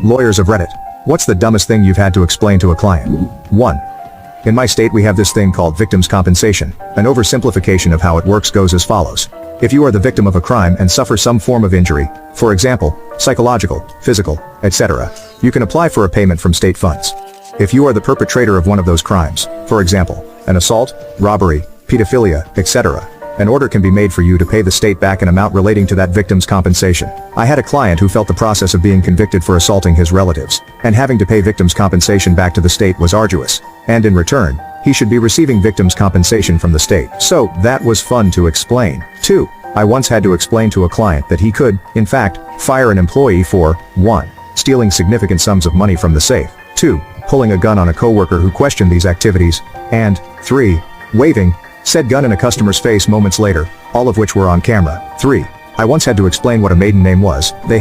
Lawyers of Reddit. What's the dumbest thing you've had to explain to a client? 1. In my state we have this thing called victims' compensation. An oversimplification of how it works goes as follows. If you are the victim of a crime and suffer some form of injury, for example, psychological, physical, etc., you can apply for a payment from state funds. If you are the perpetrator of one of those crimes, for example, an assault, robbery, pedophilia, etc., an order can be made for you to pay the state back an amount relating to that victim's compensation. I had a client who felt the process of being convicted for assaulting his relatives, and having to pay victims' compensation back to the state was arduous, and in return, he should be receiving victims' compensation from the state. So, that was fun to explain. 2. I once had to explain to a client that he could, in fact, fire an employee for 1. Stealing significant sums of money from the safe, 2. Pulling a gun on a coworker who questioned these activities, and 3. Waving said gun in a customer's face moments later, all of which were on camera. 3. I once had to explain what a maiden name was. They